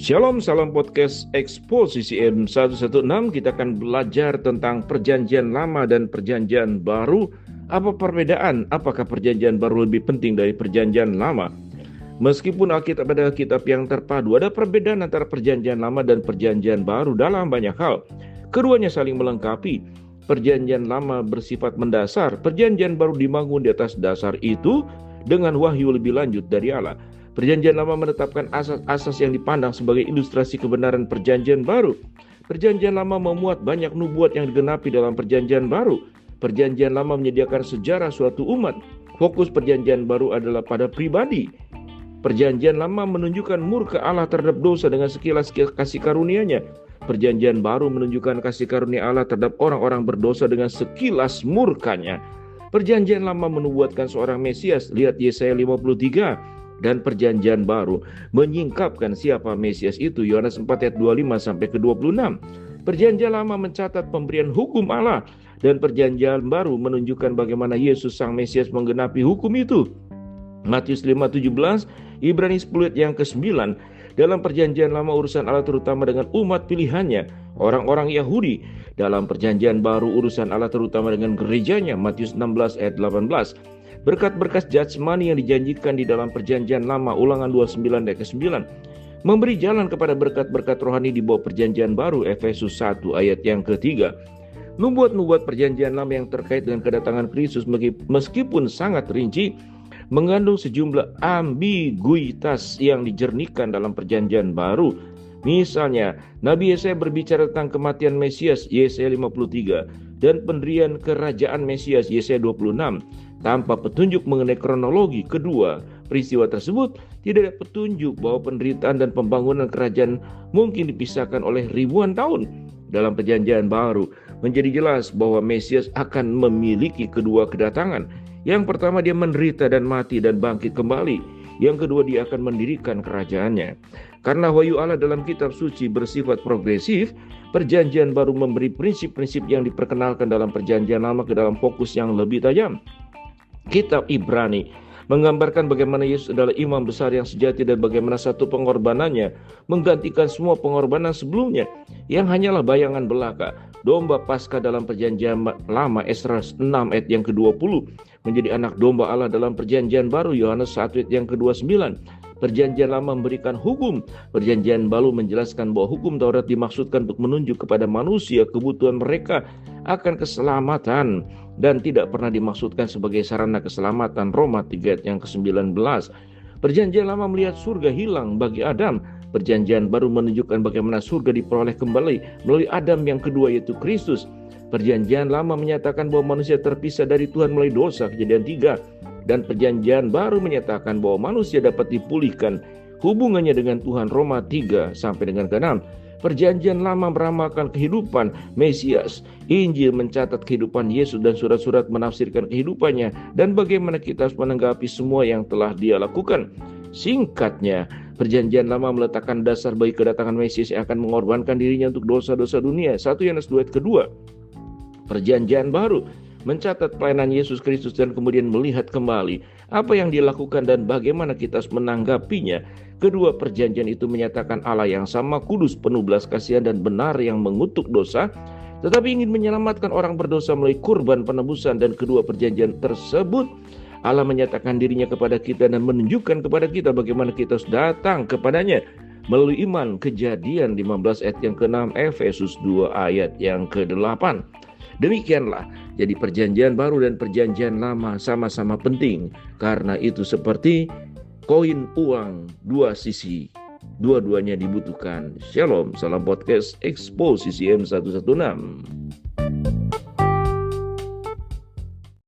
Shalom, salam podcast Eksposisi M116. Kita akan belajar tentang perjanjian lama dan perjanjian baru. Apa perbedaan? Apakah perjanjian baru lebih penting dari perjanjian lama? Meskipun Alkitab adalah kitab yang terpadu, ada perbedaan antara perjanjian lama dan perjanjian baru dalam banyak hal. Keduanya saling melengkapi. Perjanjian lama bersifat mendasar, perjanjian baru dibangun di atas dasar itu dengan wahyu lebih lanjut dari Allah. Perjanjian lama menetapkan asas-asas yang dipandang sebagai ilustrasi kebenaran perjanjian baru. Perjanjian lama memuat banyak nubuat yang digenapi dalam perjanjian baru. Perjanjian lama menyediakan sejarah suatu umat. Fokus perjanjian baru adalah pada pribadi. Perjanjian lama menunjukkan murka Allah terhadap dosa dengan sekilas kasih karunia-Nya. Perjanjian baru menunjukkan kasih karunia Allah terhadap orang-orang berdosa dengan sekilas murkanya. Perjanjian lama menubuatkan seorang Mesias, lihat Yesaya 53. Dan perjanjian baru menyingkapkan siapa Mesias itu, Yohanes 4 ayat 25 sampai ke 26. Perjanjian lama mencatat pemberian hukum Allah, dan perjanjian baru menunjukkan bagaimana Yesus sang Mesias menggenapi hukum itu. Matius 5:17, Ibrani 10 ayat yang ke-9. Dalam perjanjian lama urusan Allah terutama dengan umat pilihannya, orang-orang Yahudi. Dalam perjanjian baru urusan Allah terutama dengan gerejanya, Matius 16 ayat 18. Berkat-berkat jasmani yang dijanjikan di dalam perjanjian lama, Ulangan 29 ayat ke-9, memberi jalan kepada berkat-berkat rohani di bawah perjanjian baru, Efesus 1 ayat yang ke-3. Nubuat-nubuat perjanjian lama yang terkait dengan kedatangan Kristus meskipun sangat rinci, mengandung sejumlah ambiguitas yang dijernihkan dalam perjanjian baru. Misalnya, Nabi Yesaya berbicara tentang kematian Mesias, Yesaya 53, dan pendirian kerajaan Mesias, Yesaya 26. Tanpa petunjuk mengenai kronologi kedua peristiwa tersebut, tidak ada petunjuk bahwa penderitaan dan pembangunan kerajaan mungkin dipisahkan oleh ribuan tahun. Dalam perjanjian baru, menjadi jelas bahwa Mesias akan memiliki kedua kedatangan. Yang pertama, dia menderita dan mati dan bangkit kembali. Yang kedua, dia akan mendirikan kerajaannya. Karena wahyu Allah dalam kitab suci bersifat progresif, perjanjian baru memberi prinsip-prinsip yang diperkenalkan dalam perjanjian lama ke dalam fokus yang lebih tajam. Kitab Ibrani menggambarkan bagaimana Yesus adalah imam besar yang sejati dan bagaimana satu pengorbanannya menggantikan semua pengorbanan sebelumnya yang hanyalah bayangan belaka. Domba Paskah dalam perjanjian lama, Esra 6 ayat yang ke-20, menjadi anak domba Allah dalam perjanjian baru, Yohanes 1 ayat yang ke-29. Perjanjian lama memberikan hukum, perjanjian baru menjelaskan bahwa hukum Taurat dimaksudkan untuk menunjuk kepada manusia kebutuhan mereka akan keselamatan dan tidak pernah dimaksudkan sebagai sarana keselamatan, Roma 3 ayat yang ke-19. Perjanjian lama melihat surga hilang bagi Adam. Perjanjian baru menunjukkan bagaimana surga diperoleh kembali melalui Adam yang kedua, yaitu Kristus. Perjanjian lama menyatakan bahwa manusia terpisah dari Tuhan melalui dosa, Kejadian 3. Dan perjanjian baru menyatakan bahwa manusia dapat dipulihkan hubungannya dengan Tuhan, Roma 3 sampai dengan ke-6. Perjanjian lama meramalkan kehidupan Mesias. Injil mencatat kehidupan Yesus dan surat-surat menafsirkan kehidupannya dan bagaimana kita harus menanggapi semua yang telah Dia lakukan. Singkatnya, perjanjian lama meletakkan dasar bagi kedatangan Mesias yang akan mengorbankan dirinya untuk dosa-dosa dunia. 1 Yohanes 2 ayat kedua. Perjanjian baru mencatat pelayanan Yesus Kristus dan kemudian melihat kembali apa yang dilakukan dan bagaimana kita harus menanggapinya. Kedua perjanjian itu menyatakan Allah yang sama, kudus, penuh belas kasihan dan benar, yang mengutuk dosa, tetapi ingin menyelamatkan orang berdosa melalui kurban penebusan. Dan kedua perjanjian tersebut, Allah menyatakan dirinya kepada kita dan menunjukkan kepada kita bagaimana kita harus datang kepadanya melalui iman. Kejadian 15 ayat yang ke-6, Efesus 2 ayat yang ke-8. Demikianlah, jadi perjanjian baru dan perjanjian lama sama-sama penting. Karena itu seperti koin uang, dua sisi, dua-duanya dibutuhkan. Shalom, salam podcast Eksposisi M116.